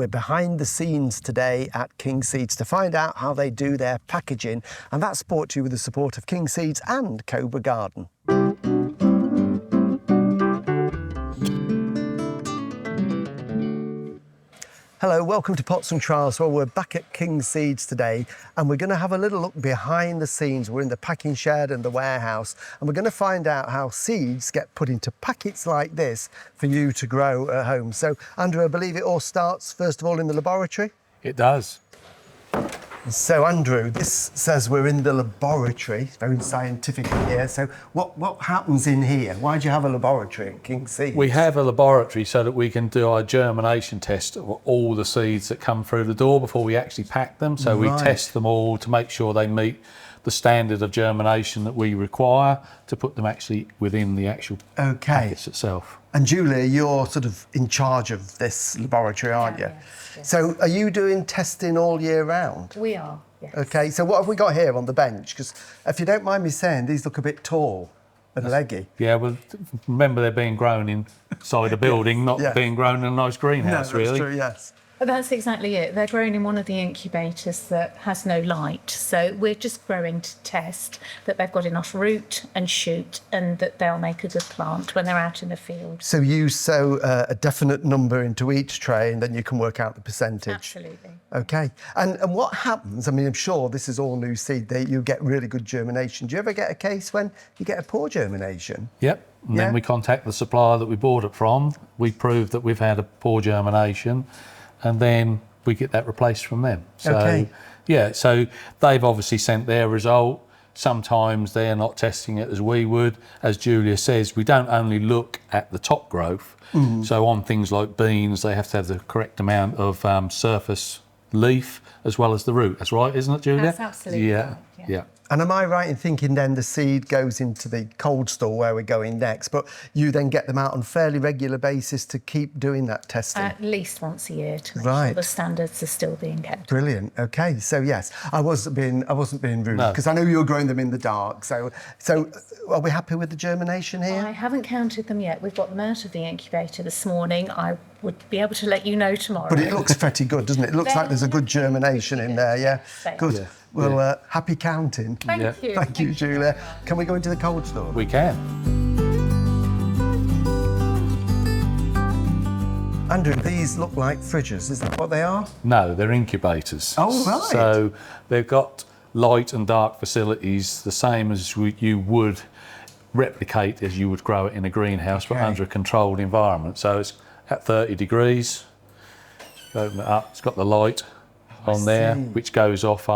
We're behind the scenes today at King Seeds to find out how they do their packaging, and that's brought to you with the support of King Seeds and Cobra Garden. Hello, welcome to Pots and Trowels. Well, we're back at King Seeds today and we're going to have a little look behind the scenes. We're in the packing shed and the warehouse and we're going to find out how seeds get put into packets like this for you to grow at home. So, Andrew, I believe it all starts first of all in the laboratory? It does. So, Andrew, this says we're in the laboratory. It's very scientific here. So what happens in here? Why do you have a laboratory at King Seeds? We have a laboratory so that we can do our germination test of all the seeds that come through the door before we actually pack them. So we test them all to make sure they meet the standard of germination that we require to put them actually within the actual packets itself. And Julia, you're sort of in charge of this laboratory, aren't you? Yes. So are you doing testing all year round? We are, yes. Okay, so what have we got here on the bench? Because if you don't mind me saying, these look a bit tall and leggy. Yeah, well, remember they're being grown inside a building, not being grown in a nice greenhouse, really. That's true, yes. That's exactly it. They're grown in one of the incubators that has no light. So we're just growing to test that they've got enough root and shoot and that they'll make a good plant when they're out in the field. So you sow a definite number into each tray and then you can work out the percentage? Absolutely. Okay. And what happens, I mean, I'm sure this is all new seed, you get really good germination. Do you ever get a case when you get a poor germination? Yep. And then we contact the supplier that we bought it from. We prove that we've had a poor germination. And then we get that replaced from them. So, yeah, so they've obviously sent their result. Sometimes they're not testing it as we would. As Julia says, we don't only look at the top growth. So on things like beans, they have to have the correct amount of surface leaf as well as the root. That's right, isn't it, Julia? That's absolutely right. Yeah. And am I right in thinking then the seed goes into the cold store where we're going next, but you then get them out on fairly regular basis to keep doing that testing? At least once a year to make sure the standards are still being kept. Brilliant. Okay, so yes, I wasn't being rude because I know you're growing them in the dark. So are we happy with the germination here? I haven't counted them yet. We've got them out of the incubator this morning. I would be able to let you know tomorrow. But it looks pretty good, doesn't it? It looks like there's a good germination in there, yeah. Good. Yeah. Well, happy counting. Thank you. Thank you, Julia. Can we go into the cold store? We can. Andrew, these look like fridges. Is that what they are? No, they're incubators. Oh, right. So they've got light and dark facilities, the same as you would replicate as you would grow it in a greenhouse, but under a controlled environment. So it's at 30 degrees. Open it up. It's got the light on there, which goes off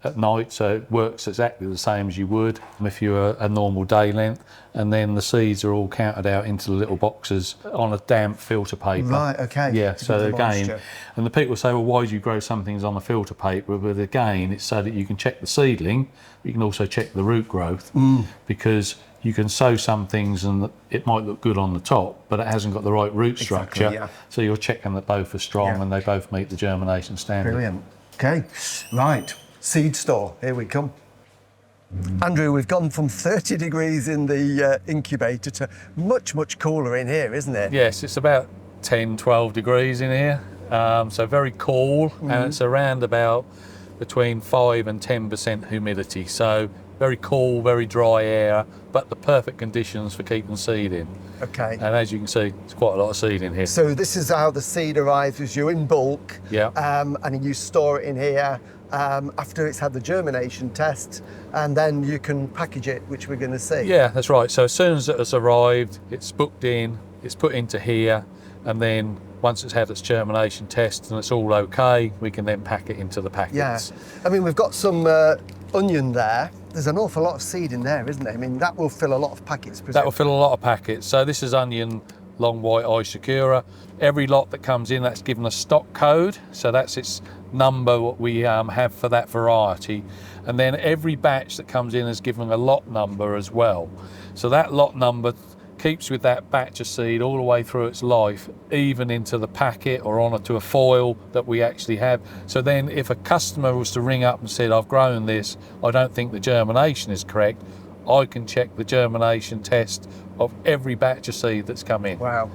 at night, so it works exactly the same as you would if you were a normal day length. And then the seeds are all counted out into the little boxes on a damp filter paper. Right, okay. Yeah, so again, and the people say, well, why do you grow some things on the filter paper? But again, it's so that you can check the seedling, but you can also check the root growth, because you can sow some things and it might look good on the top, but it hasn't got the right root structure. So you're checking that both are strong and they both meet the germination standard. Brilliant. Okay, right. Seed store, here we come. Andrew, we've gone from 30 degrees in the incubator to much, much cooler in here, isn't it? Yes, it's about 10, 12 degrees in here. So very cool, and it's around about between 5 and 10% humidity. So very cool, very dry air, but the perfect conditions for keeping seed in. Okay. And as you can see, there's quite a lot of seed in here. So this is how the seed arrives, is you in bulk, and you store it in here after it's had the germination test, and then you can package it, which we're going to see. Yeah, that's right. So as soon as it has arrived, it's booked in, it's put into here, and then once it's had its germination test and it's all okay, we can then pack it into the packets. Yeah, I mean, we've got some onion there. There's an awful lot of seed in there, isn't there? I mean, that will fill a lot of packets. That will fill a lot of packets. So this is onion long white eye sakura. Every lot that comes in, that's given a stock code. So that's its number, what we have for that variety. And then every batch that comes in is given a lot number as well. So that lot number keeps with that batch of seed all the way through its life, even into the packet or onto a foil that we actually have. So then if a customer was to ring up and said, I've grown this, I don't think the germination is correct, I can check the germination test of every batch of seed that's come in. Wow.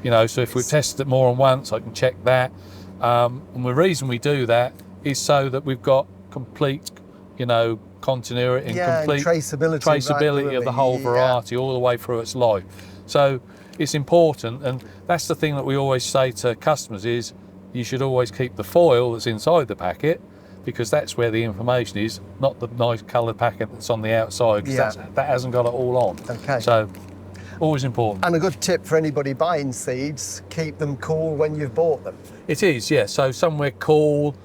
You know, so if we've tested it more than once, I can check that. And the reason we do that is so that we've got complete, you know, continuity and complete traceability of the whole variety all the way through its life. So it's important, and that's the thing that we always say to customers is you should always keep the foil that's inside the packet, because that's where the information is, not the nice coloured packet that's on the outside, because that hasn't got it all on. Okay. So always important. And a good tip for anybody buying seeds, keep them cool when you've bought them. It is, yeah. So somewhere cool,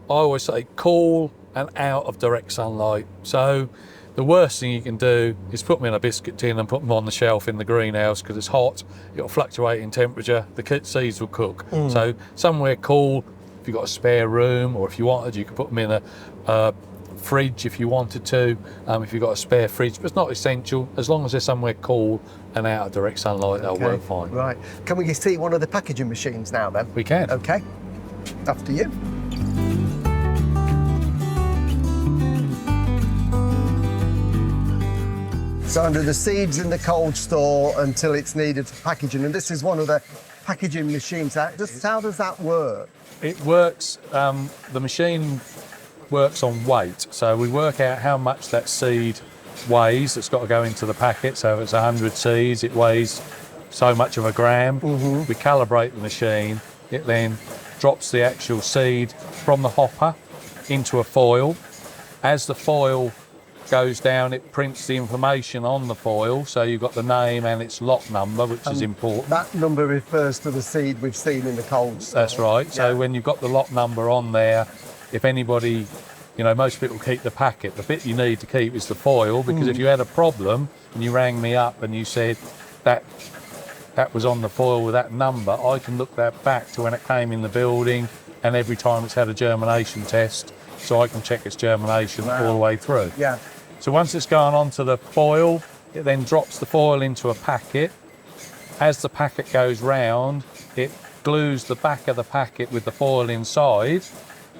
I always say cool and out of direct sunlight. So the worst thing you can do is put them in a biscuit tin and put them on the shelf in the greenhouse, because it's hot, it'll fluctuate in temperature, the seeds will cook. So somewhere cool, if you've got a spare room, or if you wanted, you could put them in a fridge if you wanted to, if you've got a spare fridge, but it's not essential. As long as they're somewhere cool and out of direct sunlight, they'll work fine. Right. Can we see one of the packaging machines now then? We can. Okay. After you. So under the seeds in the cold store until it's needed for packaging, and this is one of the packaging machines. How does that work? It works, the machine works on weight. So we work out how much that seed weighs that's got to go into the packet. So if it's 100 seeds, it weighs so much of a gram. We calibrate the machine. It then drops the actual seed from the hopper into a foil. As the foil goes down, it prints the information on the foil, so you've got the name and its lot number, which is important. That number refers to the seed we've seen in the cold store. That's right. So when you've got the lot number on there, if anybody, you know, most people keep the packet. The bit you need to keep is the foil, because if you had a problem and you rang me up and you said that was on the foil with that number, I can look that back to when it came in the building and every time it's had a germination test, so I can check its germination all the way through. Yeah. So once it's gone onto the foil, it then drops the foil into a packet. As the packet goes round, it glues the back of the packet with the foil inside,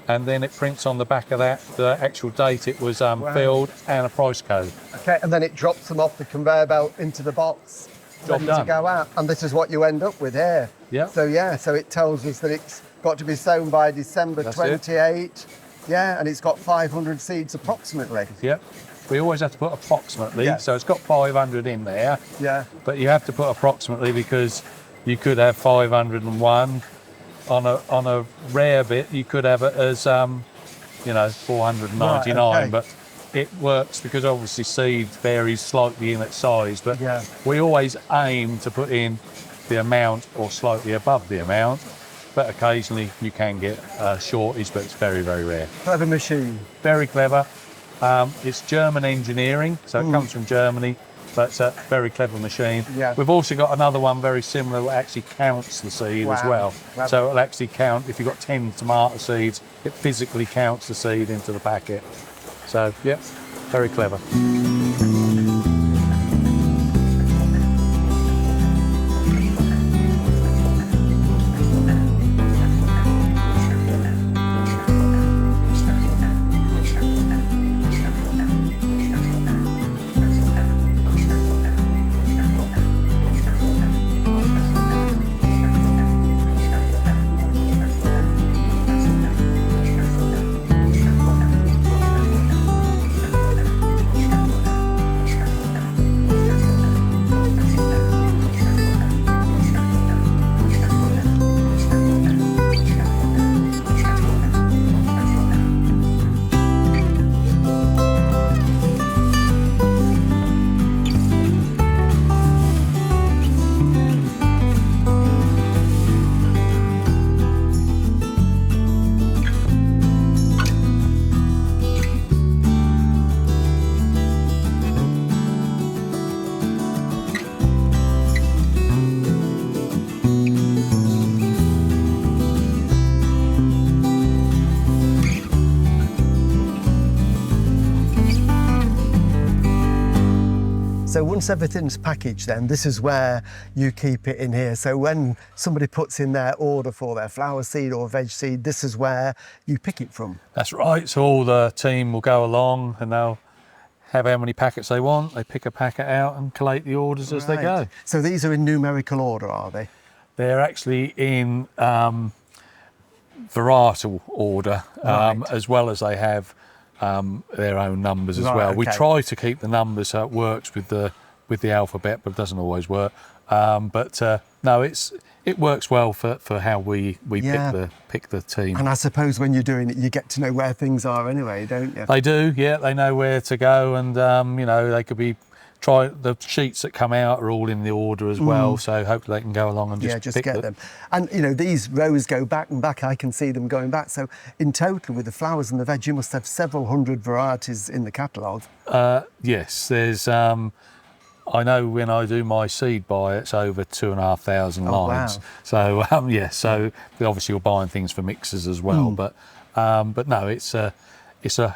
and then it prints on the back of that the actual date it was filled and a price code. Okay, and then it drops them off the conveyor belt into the box, ready to go out. And this is what you end up with here. Yeah. So it tells us that it's got to be sown by December 28. Yeah, and it's got 500 seeds approximately. Yep. We always have to put approximately, so it's got 500 in there. Yeah. But you have to put approximately, because you could have 501. On a rare bit, you could have it as, 499. Right, okay. But it works because obviously seed varies slightly in its size. But we always aim to put in the amount or slightly above the amount. But occasionally you can get a shortage, but it's very, very rare. Clever machine. Very clever. It's German engineering, so it comes from Germany, but it's a very clever machine. Yeah. We've also got another one very similar that actually counts the seed as well. Wow. So it'll actually count, if you've got 10 tomato seeds, it physically counts the seed into the packet. So, yeah, very clever. So once everything's packaged, then this is where you keep it in here. So when somebody puts in their order for their flower seed or veg seed, this is where you pick it from. That's right. So all the team will go along and they'll have how many packets they want. They pick a packet out and collate the orders as they go. So these are in numerical order, are they? They're actually in varietal order, as well as they have their own numbers as well. We try to keep the numbers so it works with the alphabet, but it doesn't always work. No, it works well for how we pick the team. And I suppose when you're doing it, you get to know where things are anyway, don't you? They do, yeah. They know where to go, and you know, they could be the sheets that come out are all in the order as well. So hopefully they can go along and just get them. And you know, these rows go back and back. I can see them going back. So in total, with the flowers and the veg, you must have several hundred varieties in the catalogue. Yes, there's. I know when I do my seed buy, it's over 2,500 lines. Wow. So yeah, so obviously you're buying things for mixers as well. But no, it's a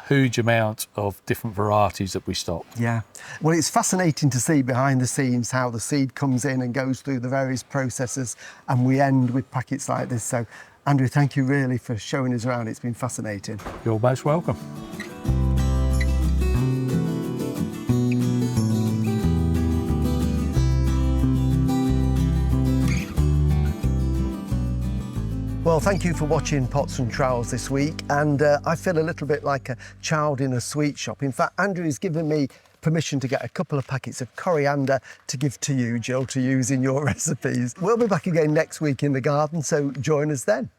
huge amount of different varieties that we stock. Yeah. Well, it's fascinating to see behind the scenes how the seed comes in and goes through the various processes, and we end with packets like this. So, Andrew, thank you really for showing us around. It's been fascinating. You're most welcome. Well, thank you for watching Pots and Trowels this week, and I feel a little bit like a child in a sweet shop. In fact, Andrew has given me permission to get a couple of packets of coriander to give to you, Jill, to use in your recipes. We'll be back again next week in the garden, so join us then.